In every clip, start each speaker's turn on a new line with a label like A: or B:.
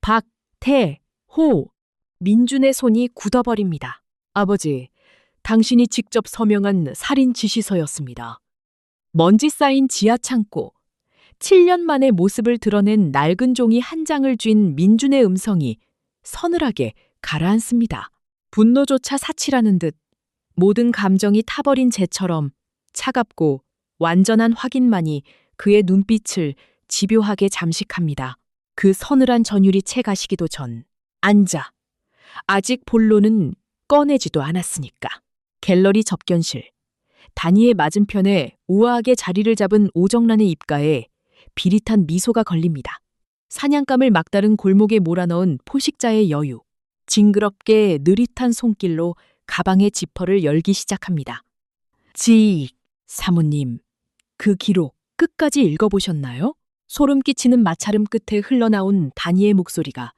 A: 박태호. 민준의 손이 굳어버립니다. 아버지, 당신이 직접 서명한 살인 지시서였습니다. 먼지 쌓인 지하 창고. 7년 만에 모습을 드러낸 낡은 종이 한 장을 쥔 민준의 음성이 서늘하게 가라앉습니다. 분노조차 사치라는 듯 모든 감정이 타버린 재처럼 차갑고 완전한 확인만이 그의 눈빛을 집요하게 잠식합니다. 그 서늘한 전율이 채 가시기도 전. 앉아. 아직 본론은 꺼내지도 않았으니까. 갤러리 접견실. 다니의 맞은편에 우아하게 자리를 잡은 오정란의 입가에 비릿한 미소가 걸립니다. 사냥감을 막다른 골목에 몰아넣은 포식자의 여유. 징그럽게 느릿한 손길로 가방의 지퍼를 열기 시작합니다. 사모님, 그 기록 끝까지 읽어보셨나요? 소름 끼치는 마찰음 끝에 흘러나온 다니의 목소리가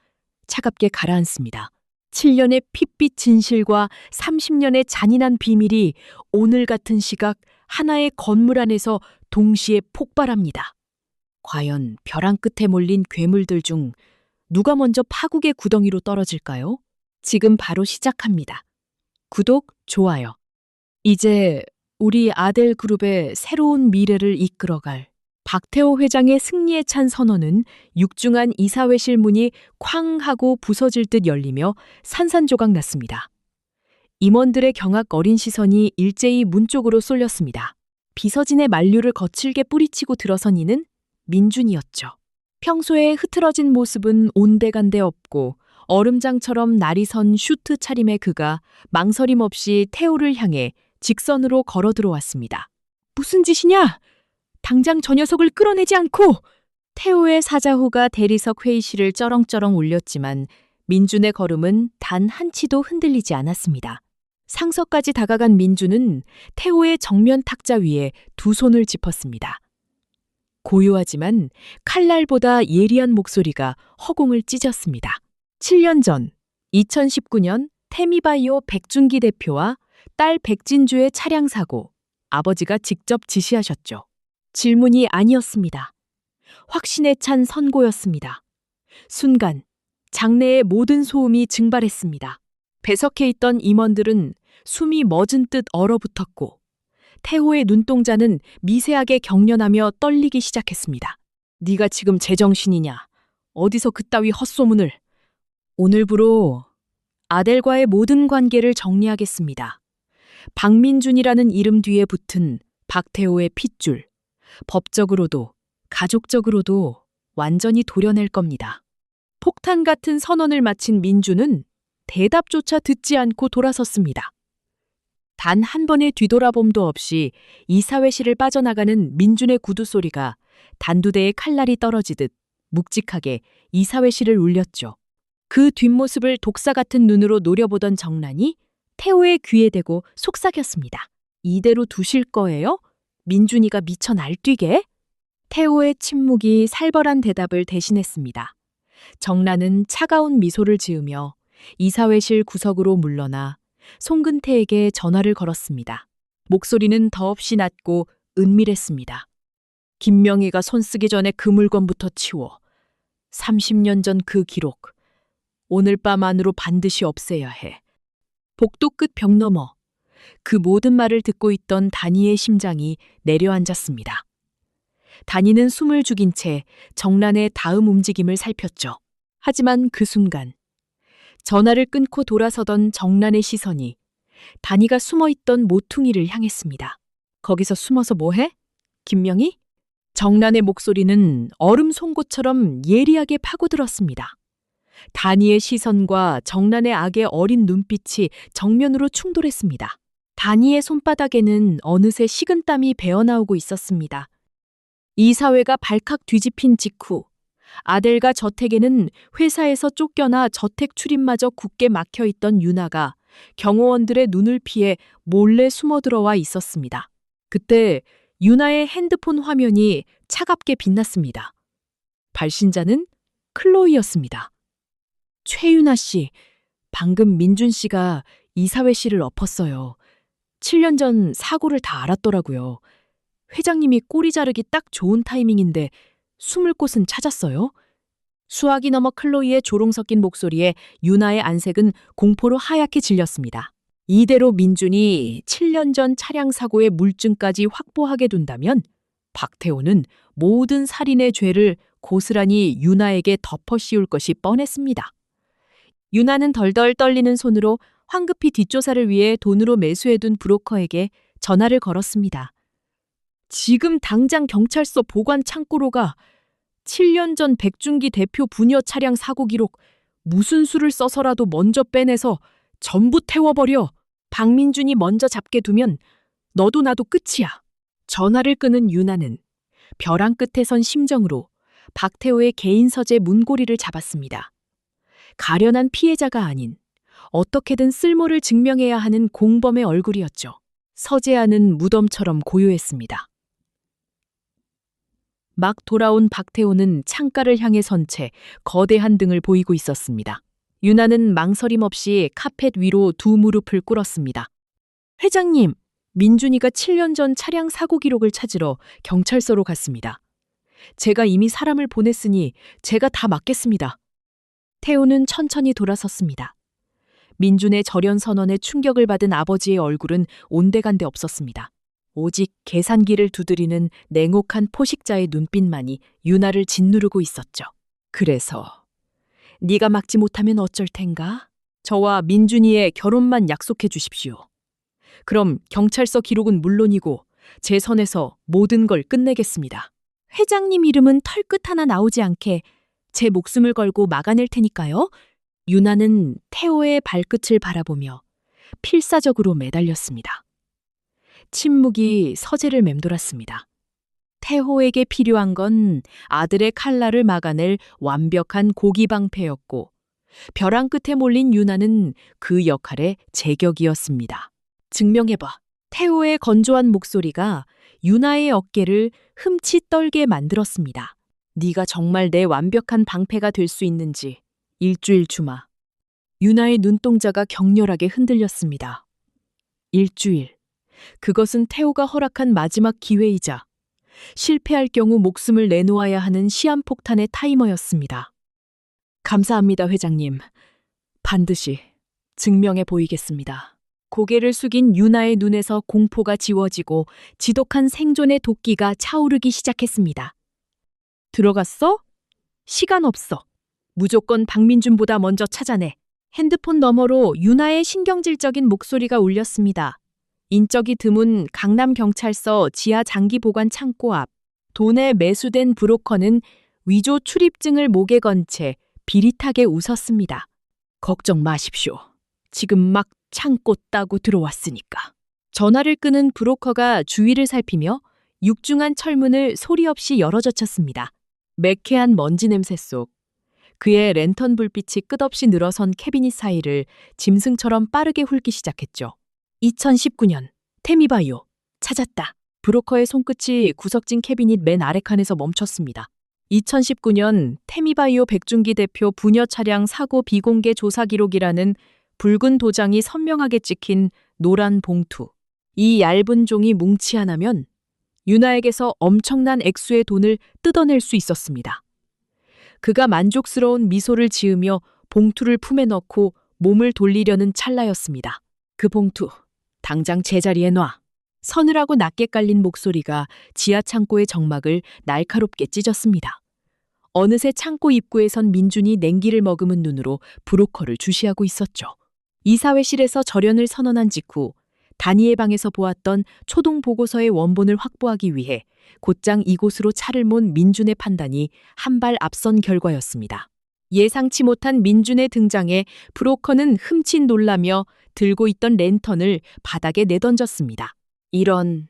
A: 차갑게 가라앉습니다. 7년의 핏빛 진실과 30년의 잔인한 비밀이 오늘 같은 시각 하나의 건물 안에서 동시에 폭발합니다. 과연 벼랑 끝에 몰린 괴물들 중 누가 먼저 파국의 구덩이로 떨어질까요? 지금 바로 시작합니다. 구독, 좋아요. 이제 우리 아델 그룹의 새로운 미래를 이끌어갈 박태호 회장의 승리에 찬 선언은 육중한 이사회실 문이 쾅 하고 부서질 듯 열리며 산산조각 났습니다. 임원들의 경악 어린 시선이 일제히 문 쪽으로 쏠렸습니다. 비서진의 만류를 거칠게 뿌리치고 들어선 이는 민준이었죠. 평소에 흐트러진 모습은 온데간데 없고 얼음장처럼 날이 선 슈트 차림의 그가 망설임 없이 태호를 향해 직선으로 걸어 들어왔습니다. 무슨 짓이냐? 당장 저 녀석을 끌어내지 않고! 태호의 사자후가 대리석 회의실을 쩌렁쩌렁 울렸지만 민준의 걸음은 단 한치도 흔들리지 않았습니다. 상서까지 다가간 민준은 태호의 정면 탁자 위에 두 손을 짚었습니다. 고요하지만 칼날보다 예리한 목소리가 허공을 찢었습니다. 7년 전, 2019년 태미바이오 백준기 대표와 딸 백진주의 차량 사고, 아버지가 직접 지시하셨죠. 질문이 아니었습니다. 확신에 찬 선고였습니다. 순간 장내의 모든 소음이 증발했습니다. 배석해 있던 임원들은 숨이 멎은 듯 얼어붙었고 태호의 눈동자는 미세하게 경련하며 떨리기 시작했습니다. 네가 지금 제정신이냐? 어디서 그따위 헛소문을? 오늘부로 아델과의 모든 관계를 정리하겠습니다. 박민준이라는 이름 뒤에 붙은 박태호의 핏줄. 법적으로도 가족적으로도 완전히 도려낼 겁니다. 폭탄 같은 선언을 마친 민준은 대답조차 듣지 않고 돌아섰습니다. 단 한 번의 뒤돌아봄도 없이 이사회실을 빠져나가는 민준의 구두 소리가 단두대에 칼날이 떨어지듯 묵직하게 이사회실을 울렸죠. 그 뒷모습을 독사 같은 눈으로 노려보던 정란이 태호의 귀에 대고 속삭였습니다. 이대로 두실 거예요? 민준이가 미쳐 날뛰게? 태호의 침묵이 살벌한 대답을 대신했습니다. 정란은 차가운 미소를 지으며 이사회실 구석으로 물러나 송근태에게 전화를 걸었습니다. 목소리는 더없이 낮고 은밀했습니다. 김명희가 손쓰기 전에 그 물건부터 치워. 30년 전 그 기록. 오늘 밤 안으로 반드시 없애야 해. 복도 끝 벽 너머. 그 모든 말을 듣고 있던 다니의 심장이 내려앉았습니다. 다니는 숨을 죽인 채 정란의 다음 움직임을 살폈죠. 하지만 그 순간 전화를 끊고 돌아서던 정란의 시선이 다니가 숨어있던 모퉁이를 향했습니다. 거기서 숨어서 뭐해? 김명희? 정란의 목소리는 얼음 송곳처럼 예리하게 파고들었습니다. 다니의 시선과 정란의 악의 어린 눈빛이 정면으로 충돌했습니다. 다니의 손바닥에는 어느새 식은땀이 배어나오고 있었습니다. 이사회가 발칵 뒤집힌 직후 아델과 저택에는 회사에서 쫓겨나 저택 출입마저 굳게 막혀있던 유나가 경호원들의 눈을 피해 몰래 숨어들어와 있었습니다. 그때 유나의 핸드폰 화면이 차갑게 빛났습니다. 발신자는 클로이였습니다. 최유나 씨, 방금 민준 씨가 이사회 씨를 엎었어요. 7년 전 사고를 다 알았더라고요. 회장님이 꼬리 자르기 딱 좋은 타이밍인데 숨을 곳은 찾았어요? 수화기 너머 클로이의 조롱 섞인 목소리에 유나의 안색은 공포로 하얗게 질렸습니다. 이대로 민준이 7년 전 차량 사고의 물증까지 확보하게 둔다면 박태호는 모든 살인의 죄를 고스란히 유나에게 덮어 씌울 것이 뻔했습니다. 유나는 덜덜 떨리는 손으로 황급히 뒷조사를 위해 돈으로 매수해둔 브로커에게 전화를 걸었습니다. 지금 당장 경찰서 보관 창고로 가. 7년 전 백준기 대표 부녀 차량 사고 기록 무슨 수를 써서라도 먼저 빼내서 전부 태워버려. 박민준이 먼저 잡게 두면 너도 나도 끝이야. 전화를 끄는 유나는 벼랑 끝에 선 심정으로 박태호의 개인 서재 문고리를 잡았습니다. 가련한 피해자가 아닌 어떻게든 쓸모를 증명해야 하는 공범의 얼굴이었죠. 서재 안은 무덤처럼 고요했습니다. 막 돌아온 박태호는 창가를 향해 선 채 거대한 등을 보이고 있었습니다. 유나는 망설임 없이 카펫 위로 두 무릎을 꿇었습니다. 회장님, 민준이가 7년 전 차량 사고 기록을 찾으러 경찰서로 갔습니다. 제가 이미 사람을 보냈으니 제가 다 맡겠습니다. 태호는 천천히 돌아섰습니다. 민준의 절연 선언에 충격을 받은 아버지의 얼굴은 온데간데 없었습니다. 오직 계산기를 두드리는 냉혹한 포식자의 눈빛만이 유나를 짓누르고 있었죠. 그래서 네가 막지 못하면 어쩔 텐가? 저와 민준이의 결혼만 약속해 주십시오. 그럼 경찰서 기록은 물론이고 제 선에서 모든 걸 끝내겠습니다. 회장님 이름은 털끝 하나 나오지 않게 제 목숨을 걸고 막아낼 테니까요. 유나는 태호의 발끝을 바라보며 필사적으로 매달렸습니다. 침묵이 서재를 맴돌았습니다. 태호에게 필요한 건 아들의 칼날을 막아낼 완벽한 고기 방패였고 벼랑 끝에 몰린 유나는 그 역할의 제격이었습니다. 증명해봐. 태호의 건조한 목소리가 유나의 어깨를 흠칫 떨게 만들었습니다. 네가 정말 내 완벽한 방패가 될 수 있는지 일주일 주마. 유나의 눈동자가 격렬하게 흔들렸습니다. 일주일. 그것은 태호가 허락한 마지막 기회이자 실패할 경우 목숨을 내놓아야 하는 시한폭탄의 타이머였습니다. 감사합니다, 회장님. 반드시 증명해 보이겠습니다. 고개를 숙인 유나의 눈에서 공포가 지워지고 지독한 생존의 도끼가 차오르기 시작했습니다. 들어갔어? 시간 없어. 무조건 박민준보다 먼저 찾아내. 핸드폰 너머로 유나의 신경질적인 목소리가 울렸습니다. 인적이 드문 강남경찰서 지하 장기 보관 창고 앞. 돈에 매수된 브로커는 위조 출입증을 목에 건 채 비릿하게 웃었습니다. 걱정 마십시오. 지금 막 창고 따고 들어왔으니까. 전화를 끄는 브로커가 주위를 살피며 육중한 철문을 소리 없이 열어젖혔습니다. 매캐한 먼지 냄새 속 그의 랜턴 불빛이 끝없이 늘어선 캐비닛 사이를 짐승처럼 빠르게 훑기 시작했죠. 2019년 테미바이오 찾았다. 브로커의 손끝이 구석진 캐비닛 맨 아래 칸에서 멈췄습니다. 2019년 테미바이오 백준기 대표 부녀 차량 사고 비공개 조사 기록이라는 붉은 도장이 선명하게 찍힌 노란 봉투. 이 얇은 종이 뭉치 하나면 유나에게서 엄청난 액수의 돈을 뜯어낼 수 있었습니다. 그가 만족스러운 미소를 지으며 봉투를 품에 넣고 몸을 돌리려는 찰나였습니다. 그 봉투, 당장 제자리에 놔. 서늘하고 낮게 깔린 목소리가 지하 창고의 정막을 날카롭게 찢었습니다. 어느새 창고 입구에 선 민준이 냉기를 머금은 눈으로 브로커를 주시하고 있었죠. 이사회실에서 절연을 선언한 직후 다니의 방에서 보았던 초동 보고서의 원본을 확보하기 위해 곧장 이곳으로 차를 몬 민준의 판단이 한 발 앞선 결과였습니다. 예상치 못한 민준의 등장에 브로커는 흠칫 놀라며 들고 있던 랜턴을 바닥에 내던졌습니다. 이런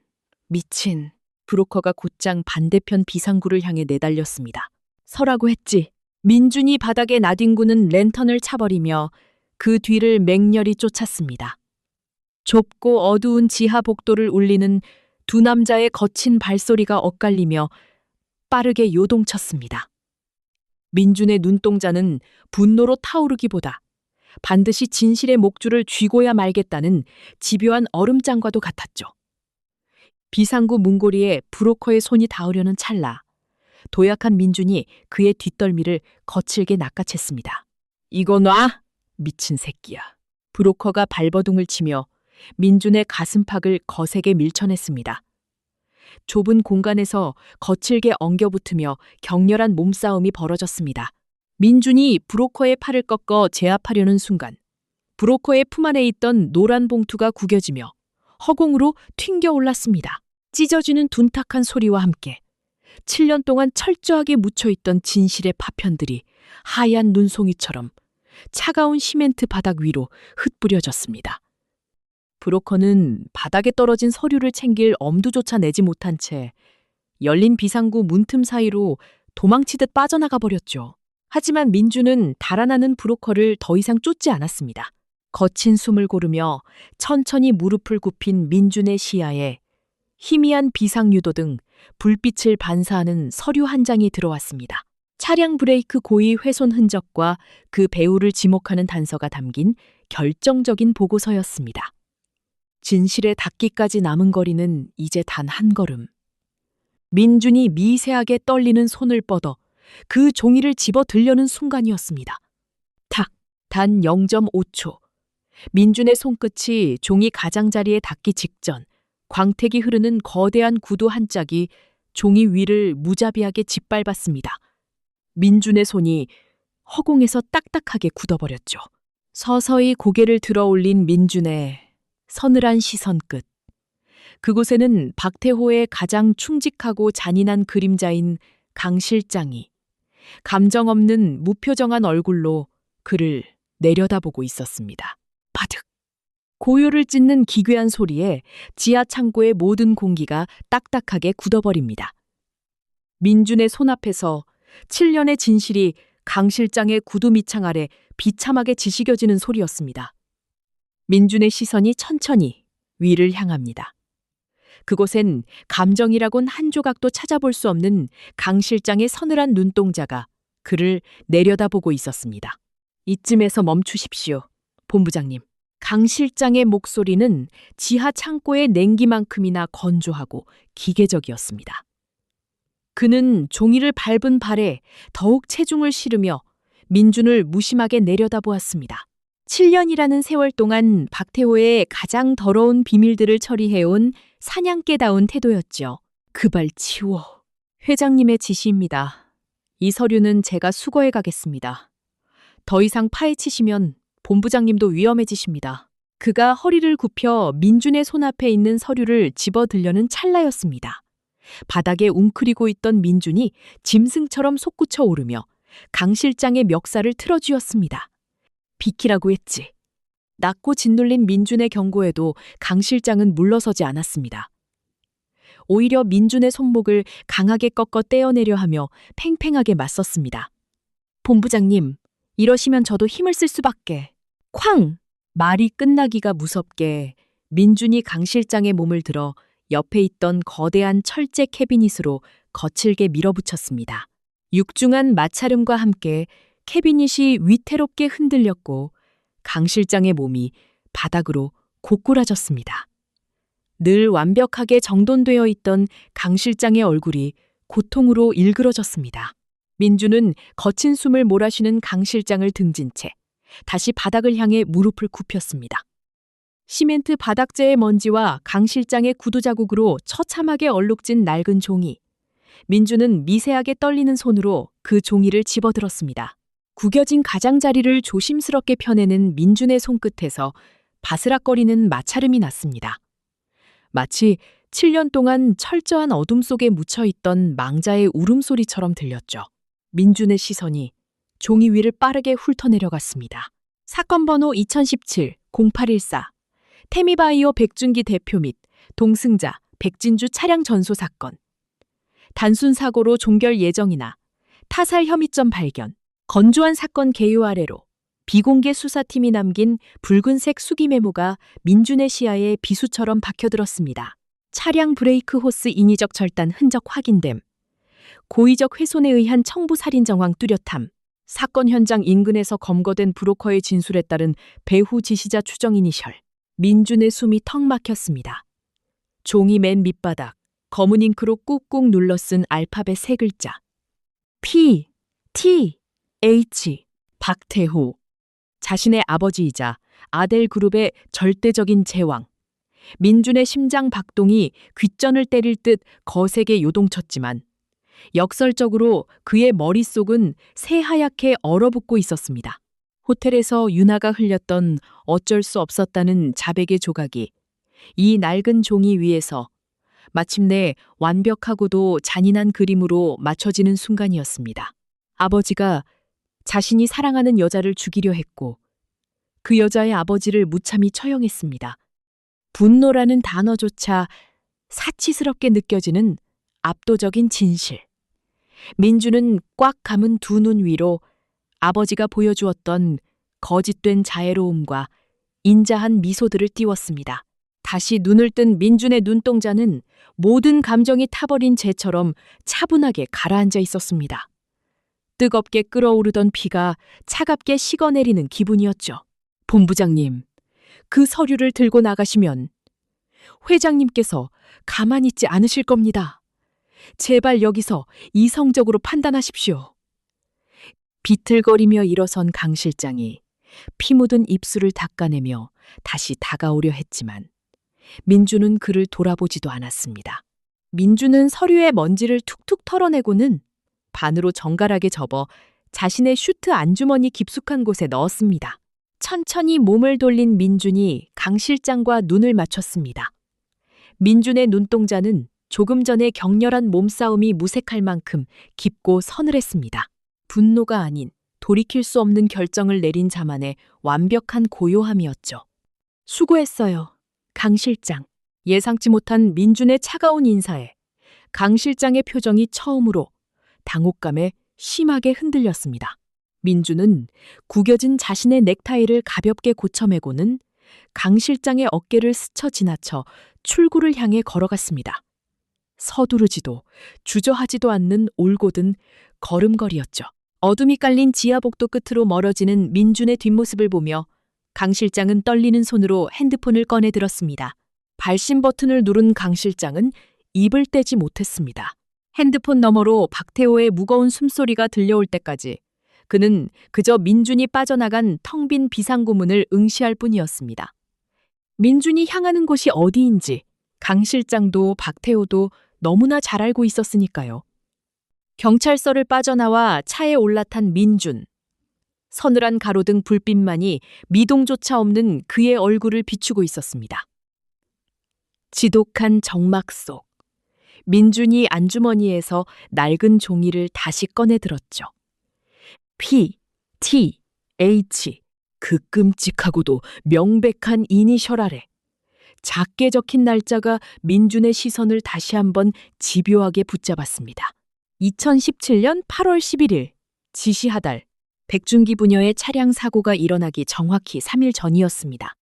A: 미친. 브로커가 곧장 반대편 비상구를 향해 내달렸습니다. 서라고 했지. 민준이 바닥에 나뒹구는 랜턴을 차버리며 그 뒤를 맹렬히 쫓았습니다. 좁고 어두운 지하 복도를 울리는 두 남자의 거친 발소리가 엇갈리며 빠르게 요동쳤습니다. 민준의 눈동자는 분노로 타오르기보다 반드시 진실의 목줄을 쥐고야 말겠다는 집요한 얼음장과도 같았죠. 비상구 문고리에 브로커의 손이 닿으려는 찰나 도약한 민준이 그의 뒷덜미를 거칠게 낚아챘습니다. 이거 놔! 미친 새끼야. 브로커가 발버둥을 치며 민준의 가슴팍을 거세게 밀쳐냈습니다. 좁은 공간에서 거칠게 엉겨붙으며 격렬한 몸싸움이 벌어졌습니다. 민준이 브로커의 팔을 꺾어 제압하려는 순간 브로커의 품 안에 있던 노란 봉투가 구겨지며 허공으로 튕겨 올랐습니다. 찢어지는 둔탁한 소리와 함께 7년 동안 철저하게 묻혀있던 진실의 파편들이 하얀 눈송이처럼 차가운 시멘트 바닥 위로 흩뿌려졌습니다. 브로커는 바닥에 떨어진 서류를 챙길 엄두조차 내지 못한 채 열린 비상구 문틈 사이로 도망치듯 빠져나가 버렸죠. 하지만 민주는 달아나는 브로커를 더 이상 쫓지 않았습니다. 거친 숨을 고르며 천천히 무릎을 굽힌 민준의 시야에 희미한 비상유도 등 불빛을 반사하는 서류 한 장이 들어왔습니다. 차량 브레이크 고의 훼손 흔적과 그 배후를 지목하는 단서가 담긴 결정적인 보고서였습니다. 진실에 닿기까지 남은 거리는 이제 단 한 걸음. 민준이 미세하게 떨리는 손을 뻗어 그 종이를 집어 들려는 순간이었습니다. 탁! 단 0.5초. 민준의 손끝이 종이 가장자리에 닿기 직전 광택이 흐르는 거대한 구두 한 짝이 종이 위를 무자비하게 짓밟았습니다. 민준의 손이 허공에서 딱딱하게 굳어버렸죠. 서서히 고개를 들어 올린 민준의 서늘한 시선 끝. 그곳에는 박태호의 가장 충직하고 잔인한 그림자인 강 실장이 감정 없는 무표정한 얼굴로 그를 내려다보고 있었습니다. 바득. 고요를 찢는 기괴한 소리에 지하 창고의 모든 공기가 딱딱하게 굳어버립니다. 민준의 손앞에서 7년의 진실이 강 실장의 구두 밑창 아래 비참하게 지식여지는 소리였습니다. 민준의 시선이 천천히 위를 향합니다. 그곳엔 감정이라곤 한 조각도 찾아볼 수 없는 강 실장의 서늘한 눈동자가 그를 내려다보고 있었습니다. 이쯤에서 멈추십시오, 본부장님. 강 실장의 목소리는 지하 창고의 냉기만큼이나 건조하고 기계적이었습니다. 그는 종이를 밟은 발에 더욱 체중을 실으며 민준을 무심하게 내려다보았습니다. 7년이라는 세월 동안 박태호의 가장 더러운 비밀들을 처리해온 사냥개다운 태도였죠. 그 발 치워. 회장님의 지시입니다. 이 서류는 제가 수거해 가겠습니다. 더 이상 파헤치시면 본부장님도 위험해지십니다. 그가 허리를 굽혀 민준의 손앞에 있는 서류를 집어들려는 찰나였습니다. 바닥에 웅크리고 있던 민준이 짐승처럼 솟구쳐 오르며 강 실장의 멱살을 틀어쥐었습니다. 비키라고 했지. 낮고 짓눌린 민준의 경고에도 강 실장은 물러서지 않았습니다. 오히려 민준의 손목을 강하게 꺾어 떼어내려 하며 팽팽하게 맞섰습니다. 본부장님, 이러시면 저도 힘을 쓸 수밖에. 쾅! 말이 끝나기가 무섭게 민준이 강 실장의 몸을 들어 옆에 있던 거대한 철제 캐비닛으로 거칠게 밀어붙였습니다. 육중한 마찰음과 함께 캐비닛이 위태롭게 흔들렸고 강 실장의 몸이 바닥으로 고꾸라졌습니다. 늘 완벽하게 정돈되어 있던 강 실장의 얼굴이 고통으로 일그러졌습니다. 민주는 거친 숨을 몰아쉬는 강 실장을 등진 채 다시 바닥을 향해 무릎을 굽혔습니다. 시멘트 바닥재의 먼지와 강 실장의 구두 자국으로 처참하게 얼룩진 낡은 종이. 민주는 미세하게 떨리는 손으로 그 종이를 집어들었습니다. 구겨진 가장자리를 조심스럽게 펴내는 민준의 손끝에서 바스락거리는 마찰음이 났습니다. 마치 7년 동안 철저한 어둠 속에 묻혀있던 망자의 울음소리처럼 들렸죠. 민준의 시선이 종이 위를 빠르게 훑어내려갔습니다. 사건 번호 2017-0814 태미바이오 백준기 대표 및 동승자 백진주 차량 전소 사건. 단순 사고로 종결 예정이나 타살 혐의점 발견. 건조한 사건 개요 아래로 비공개 수사팀이 남긴 붉은색 수기 메모가 민준의 시야에 비수처럼 박혀들었습니다. 차량 브레이크 호스 인위적 절단 흔적 확인됨. 고의적 훼손에 의한 청부 살인 정황 뚜렷함. 사건 현장 인근에서 검거된 브로커의 진술에 따른 배후 지시자 추정 이니셜. 민준의 숨이 턱 막혔습니다. 종이 맨 밑바닥 검은 잉크로 꾹꾹 눌러 쓴 알파벳 3글자. P, T, H. 박태호. 자신의 아버지이자 아델 그룹의 절대적인 제왕. 민준의 심장 박동이 귓전을 때릴 듯 거세게 요동쳤지만 역설적으로 그의 머릿속은 새하얗게 얼어붙고 있었습니다. 호텔에서 유나가 흘렸던 어쩔 수 없었다는 자백의 조각이 이 낡은 종이 위에서 마침내 완벽하고도 잔인한 그림으로 맞춰지는 순간이었습니다. 아버지가 자신이 사랑하는 여자를 죽이려 했고 그 여자의 아버지를 무참히 처형했습니다. 분노라는 단어조차 사치스럽게 느껴지는 압도적인 진실. 민주는 꽉 감은 두 눈 위로 아버지가 보여주었던 거짓된 자애로움과 인자한 미소들을 띄웠습니다. 다시 눈을 뜬 민준의 눈동자는 모든 감정이 타버린 재처럼 차분하게 가라앉아 있었습니다. 뜨겁게 끓어오르던 피가 차갑게 식어내리는 기분이었죠. 본부장님, 그 서류를 들고 나가시면 회장님께서 가만히 있지 않으실 겁니다. 제발 여기서 이성적으로 판단하십시오. 비틀거리며 일어선 강 실장이 피 묻은 입술을 닦아내며 다시 다가오려 했지만 민주는 그를 돌아보지도 않았습니다. 민주는 서류의 먼지를 툭툭 털어내고는 반으로 정갈하게 접어 자신의 슈트 안주머니 깊숙한 곳에 넣었습니다. 천천히 몸을 돌린 민준이 강 실장과 눈을 맞췄습니다. 민준의 눈동자는 조금 전에 격렬한 몸싸움이 무색할 만큼 깊고 서늘했습니다. 분노가 아닌 돌이킬 수 없는 결정을 내린 자만의 완벽한 고요함이었죠. 수고했어요, 강 실장. 예상치 못한 민준의 차가운 인사에 강 실장의 표정이 처음으로 당혹감에 심하게 흔들렸습니다. 민준은 구겨진 자신의 넥타이를 가볍게 고쳐매고는 강 실장의 어깨를 스쳐 지나쳐 출구를 향해 걸어갔습니다. 서두르지도 주저하지도 않는 올곧은 걸음걸이였죠. 어둠이 깔린 지하복도 끝으로 멀어지는 민준의 뒷모습을 보며 강 실장은 떨리는 손으로 핸드폰을 꺼내 들었습니다. 발신 버튼을 누른 강 실장은 입을 떼지 못했습니다. 핸드폰 너머로 박태호의 무거운 숨소리가 들려올 때까지 그는 그저 민준이 빠져나간 텅 빈 비상구문을 응시할 뿐이었습니다. 민준이 향하는 곳이 어디인지 강 실장도 박태호도 너무나 잘 알고 있었으니까요. 경찰서를 빠져나와 차에 올라탄 민준. 서늘한 가로등 불빛만이 미동조차 없는 그의 얼굴을 비추고 있었습니다. 지독한 정막 속 민준이 안주머니에서 낡은 종이를 다시 꺼내 들었죠. P, T, H. 그 끔찍하고도 명백한 이니셜 아래 작게 적힌 날짜가 민준의 시선을 다시 한번 집요하게 붙잡았습니다. 2017년 8월 11일 지시하달 백준기 부녀의 차량 사고가 일어나기 정확히 3일 전이었습니다.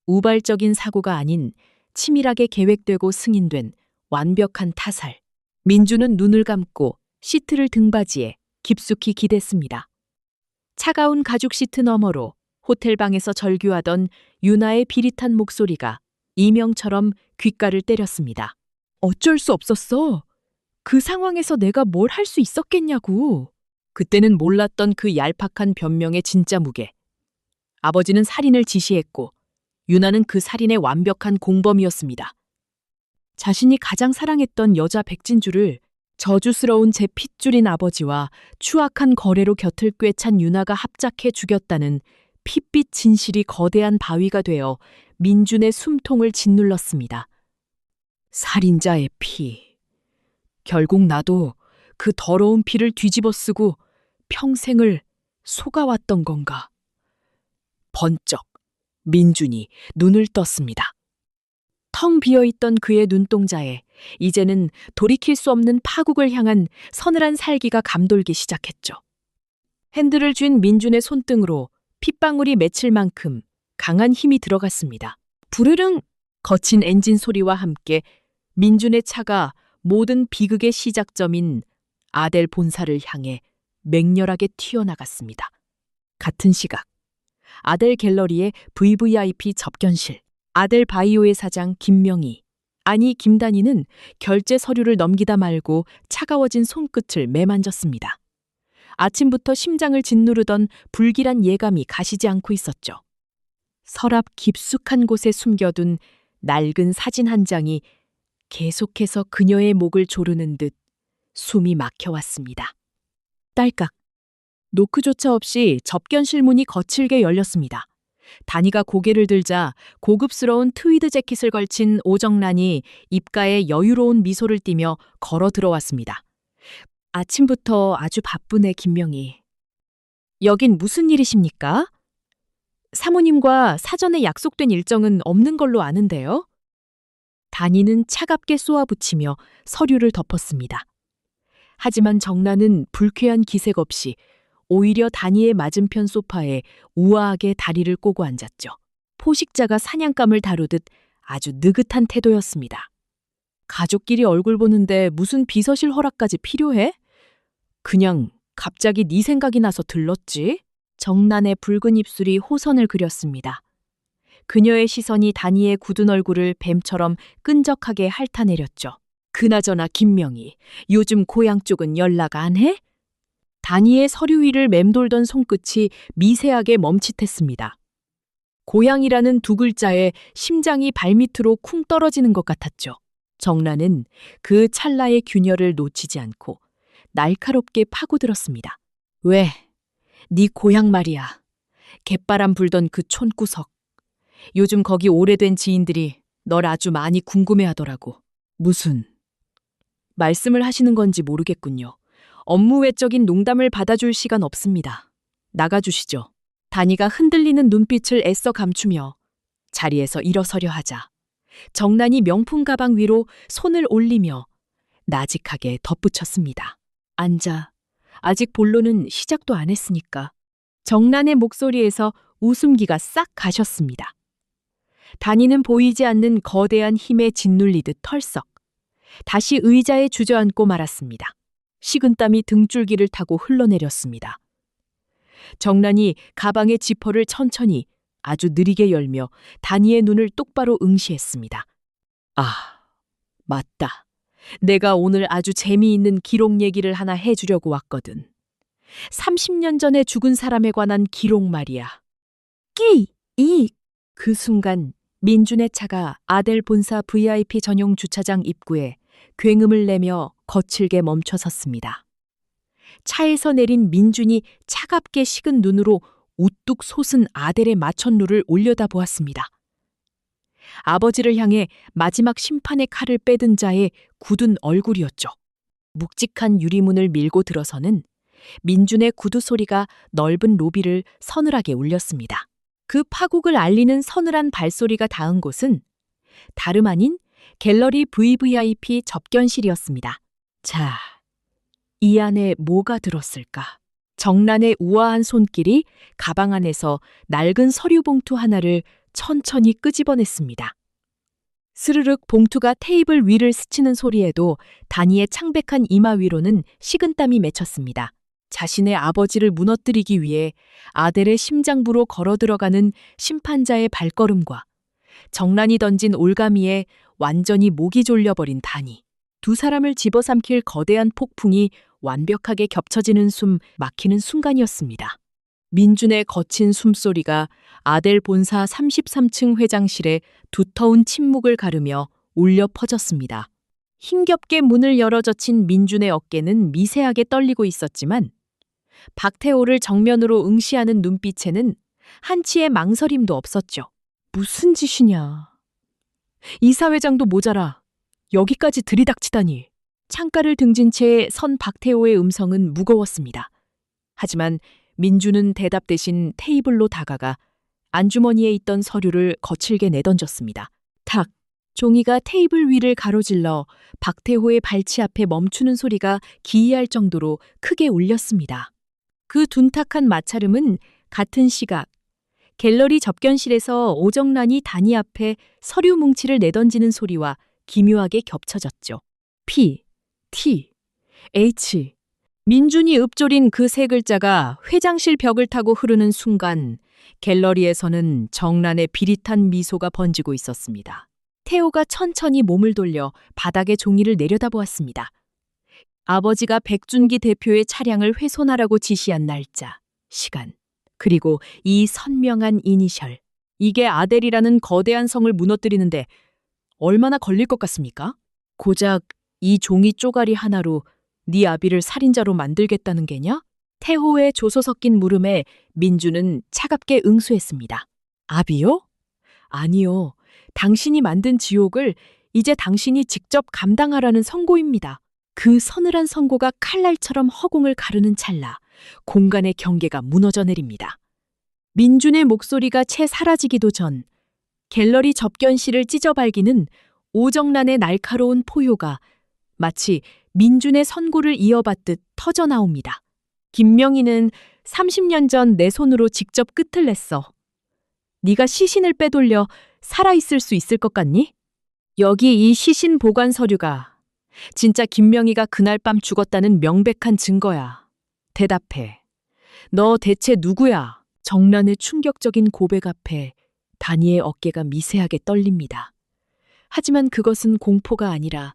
A: 우발적인 사고가 아닌 치밀하게 계획되고 승인된 완벽한 타살. 민준은 눈을 감고 시트를 등받이에 깊숙이 기댔습니다. 차가운 가죽 시트 너머로 호텔방에서 절규하던 유나의 비릿한 목소리가 이명처럼 귓가를 때렸습니다. 어쩔 수 없었어. 그 상황에서 내가 뭘 할 수 있었겠냐고. 그때는 몰랐던 그 얄팍한 변명의 진짜 무게. 아버지는 살인을 지시했고 유나는 그 살인의 완벽한 공범이었습니다. 자신이 가장 사랑했던 여자 백진주를 저주스러운 제 핏줄인 아버지와 추악한 거래로 곁을 꿰찬 유나가 합작해 죽였다는 핏빛 진실이 거대한 바위가 되어 민준의 숨통을 짓눌렀습니다. 살인자의 피. 결국 나도 그 더러운 피를 뒤집어 쓰고 평생을 속아왔던 건가. 번쩍 민준이 눈을 떴습니다. 텅 비어있던 그의 눈동자에 이제는 돌이킬 수 없는 파국을 향한 서늘한 살기가 감돌기 시작했죠. 핸들을 쥔 민준의 손등으로 핏방울이 맺힐 만큼 강한 힘이 들어갔습니다. 부르릉! 거친 엔진 소리와 함께 민준의 차가 모든 비극의 시작점인 아델 본사를 향해 맹렬하게 튀어나갔습니다. 같은 시각 아델 갤러리의 VVIP 접견실. 아델 바이오의 사장 김명희, 아니 김단희는 결제 서류를 넘기다 말고 차가워진 손끝을 매만졌습니다. 아침부터 심장을 짓누르던 불길한 예감이 가시지 않고 있었죠. 서랍 깊숙한 곳에 숨겨둔 낡은 사진 한 장이 계속해서 그녀의 목을 조르는 듯 숨이 막혀왔습니다. 딸깍. 노크조차 없이 접견실 문이 거칠게 열렸습니다. 다니가 고개를 들자 고급스러운 트위드 재킷을 걸친 오정란이 입가에 여유로운 미소를 띠며 걸어 들어왔습니다. 아침부터 아주 바쁘네, 김명희. 여긴 무슨 일이십니까? 사모님과 사전에 약속된 일정은 없는 걸로 아는데요. 다니는 차갑게 쏘아붙이며 서류를 덮었습니다. 하지만 정란은 불쾌한 기색 없이 오히려 다니의 맞은편 소파에 우아하게 다리를 꼬고 앉았죠. 포식자가 사냥감을 다루듯 아주 느긋한 태도였습니다. 가족끼리 얼굴 보는데 무슨 비서실 허락까지 필요해? 그냥 갑자기 네 생각이 나서 들렀지? 정란의 붉은 입술이 호선을 그렸습니다. 그녀의 시선이 다니의 굳은 얼굴을 뱀처럼 끈적하게 핥아내렸죠. 그나저나 김명희, 요즘 고향 쪽은 연락 안 해? 다니의 서류 위를 맴돌던 손끝이 미세하게 멈칫했습니다. 고향이라는 두 글자에 심장이 발밑으로 쿵 떨어지는 것 같았죠. 정란은 그 찰나의 균열을 놓치지 않고 날카롭게 파고들었습니다. 왜? 네 고향 말이야. 갯바람 불던 그 촌구석. 요즘 거기 오래된 지인들이 널 아주 많이 궁금해하더라고. 무슨 말씀을 하시는 건지 모르겠군요. 업무 외적인 농담을 받아줄 시간 없습니다. 나가주시죠. 다니가 흔들리는 눈빛을 애써 감추며 자리에서 일어서려 하자 정란이 명품 가방 위로 손을 올리며 나직하게 덧붙였습니다. 앉아. 아직 본론은 시작도 안 했으니까. 정란의 목소리에서 웃음기가 싹 가셨습니다. 다니는 보이지 않는 거대한 힘에 짓눌리듯 털썩. 다시 의자에 주저앉고 말았습니다. 식은땀이 등줄기를 타고 흘러내렸습니다. 정란이 가방의 지퍼를 천천히 아주 느리게 열며 다니의 눈을 똑바로 응시했습니다. 아, 맞다. 내가 오늘 아주 재미있는 기록 얘기를 하나 해주려고 왔거든. 30년 전에 죽은 사람에 관한 기록 말이야. 그 순간 민준의 차가 아델 본사 VIP 전용 주차장 입구에 굉음을 내며 거칠게 멈춰 섰습니다. 차에서 내린 민준이 차갑게 식은 눈으로 우뚝 솟은 아델의 마천루를 올려다보았습니다. 아버지를 향해 마지막 심판의 칼을 빼든 자의 굳은 얼굴이었죠. 묵직한 유리문을 밀고 들어서는 민준의 구두 소리가 넓은 로비를 서늘하게 울렸습니다. 그 파국을 알리는 서늘한 발소리가 닿은 곳은 다름 아닌 갤러리 VVIP 접견실이었습니다. 자, 이 안에 뭐가 들었을까? 정란의 우아한 손길이 가방 안에서 낡은 서류 봉투 하나를 천천히 끄집어냈습니다. 스르륵 봉투가 테이블 위를 스치는 소리에도 다니의 창백한 이마 위로는 식은땀이 맺혔습니다. 자신의 아버지를 무너뜨리기 위해 아델의 심장부로 걸어 들어가는 심판자의 발걸음과 정란이 던진 올가미에 완전히 목이 졸려버린 다니. 두 사람을 집어삼킬 거대한 폭풍이 완벽하게 겹쳐지는 숨 막히는 순간이었습니다. 민준의 거친 숨소리가 아델 본사 33층 회장실에 두터운 침묵을 가르며 울려 퍼졌습니다. 힘겹게 문을 열어 젖힌 민준의 어깨는 미세하게 떨리고 있었지만 박태호를 정면으로 응시하는 눈빛에는 한치의 망설임도 없었죠. 무슨 짓이냐. 이사회장도 모자라 여기까지 들이닥치다니. 창가를 등진 채 선 박태호의 음성은 무거웠습니다. 하지만 민주는 대답 대신 테이블로 다가가 안주머니에 있던 서류를 거칠게 내던졌습니다. 탁! 종이가 테이블 위를 가로질러 박태호의 발치 앞에 멈추는 소리가 기이할 정도로 크게 울렸습니다. 그 둔탁한 마찰음은 같은 시각 갤러리 접견실에서 오정란이 다니 앞에 서류 뭉치를 내던지는 소리와 기묘하게 겹쳐졌죠. P, T, H. 민준이 읊조린 그 세 글자가 회장실 벽을 타고 흐르는 순간 갤러리에서는 정란의 비릿한 미소가 번지고 있었습니다. 태호가 천천히 몸을 돌려 바닥에 종이를 내려다보았습니다. 아버지가 백준기 대표의 차량을 훼손하라고 지시한 날짜, 시간, 그리고 이 선명한 이니셜. 이게 아델이라는 거대한 성을 무너뜨리는데 얼마나 걸릴 것 같습니까? 고작 이 종이 쪼가리 하나로 네 아비를 살인자로 만들겠다는 게냐? 태호의 조소 섞인 물음에 민주는 차갑게 응수했습니다. 아비요? 아니요. 당신이 만든 지옥을 이제 당신이 직접 감당하라는 선고입니다. 그 서늘한 선고가 칼날처럼 허공을 가르는 찰나 공간의 경계가 무너져 내립니다. 민준의 목소리가 채 사라지기도 전 갤러리 접견실을 찢어발기는 오정란의 날카로운 포효가 마치 민준의 선고를 이어받듯 터져나옵니다. 김명희는 30년 전 내 손으로 직접 끝을 냈어. 네가 시신을 빼돌려 살아있을 수 있을 것 같니? 여기 이 시신 보관 서류가 진짜 김명희가 그날 밤 죽었다는 명백한 증거야. 대답해. 너 대체 누구야? 정란의 충격적인 고백 앞에 다니의 어깨가 미세하게 떨립니다. 하지만 그것은 공포가 아니라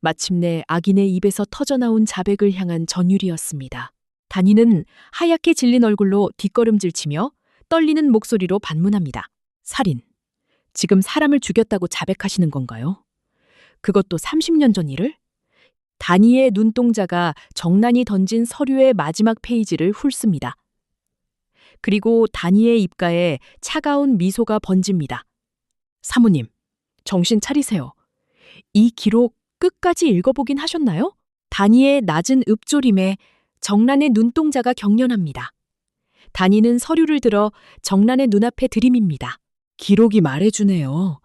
A: 마침내 악인의 입에서 터져나온 자백을 향한 전율이었습니다. 다니는 하얗게 질린 얼굴로 뒷걸음질치며 떨리는 목소리로 반문합니다. 살인. 지금 사람을 죽였다고 자백하시는 건가요? 그것도 30년 전 일을? 다니의 눈동자가 정란이 던진 서류의 마지막 페이지를 훑습니다. 그리고 다니의 입가에 차가운 미소가 번집니다. 사모님, 정신 차리세요. 이 기록 끝까지 읽어보긴 하셨나요? 다니의 낮은 읍조림에 정란의 눈동자가 경련합니다. 다니는 서류를 들어 정란의 눈앞에 들이밉니다. 기록이 말해주네요.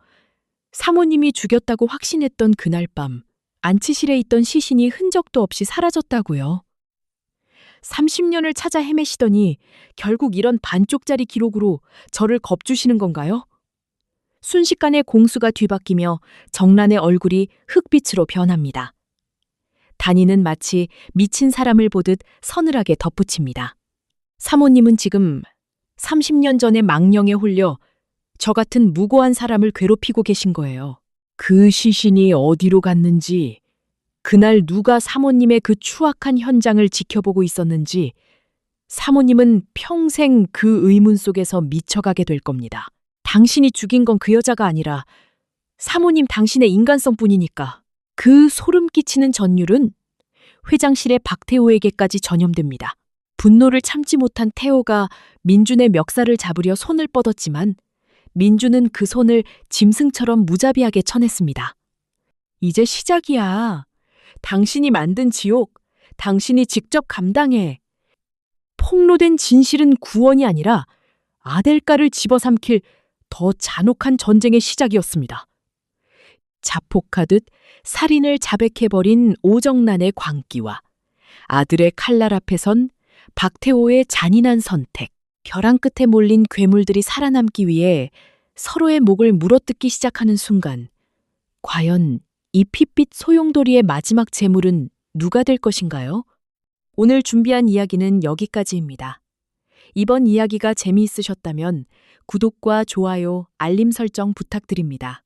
A: 사모님이 죽였다고 확신했던 그날 밤 안치실에 있던 시신이 흔적도 없이 사라졌다고요. 30년을 찾아 헤매시더니 결국 이런 반쪽짜리 기록으로 저를 겁주시는 건가요? 순식간에 공수가 뒤바뀌며 정란의 얼굴이 흑빛으로 변합니다. 다니는 마치 미친 사람을 보듯 서늘하게 덧붙입니다. 사모님은 지금 30년 전의 망령에 홀려 저 같은 무고한 사람을 괴롭히고 계신 거예요. 그 시신이 어디로 갔는지, 그날 누가 사모님의 그 추악한 현장을 지켜보고 있었는지, 사모님은 평생 그 의문 속에서 미쳐가게 될 겁니다. 당신이 죽인 건 그 여자가 아니라 사모님 당신의 인간성뿐이니까. 그 소름 끼치는 전율은 회장실의 박태호에게까지 전염됩니다. 분노를 참지 못한 태호가 민준의 멱살을 잡으려 손을 뻗었지만 민준은 그 손을 짐승처럼 무자비하게 쳐냈습니다. 이제 시작이야. 당신이 만든 지옥, 당신이 직접 감당해. 폭로된 진실은 구원이 아니라 아델가를 집어삼킬 더 잔혹한 전쟁의 시작이었습니다. 자폭하듯 살인을 자백해버린 오정란의 광기와 아들의 칼날 앞에 선 박태호의 잔인한 선택, 벼랑 끝에 몰린 괴물들이 살아남기 위해 서로의 목을 물어뜯기 시작하는 순간, 과연 이 핏빛 소용돌이의 마지막 제물은 누가 될 것인가요? 오늘 준비한 이야기는 여기까지입니다. 이번 이야기가 재미있으셨다면 구독과 좋아요, 알림 설정 부탁드립니다.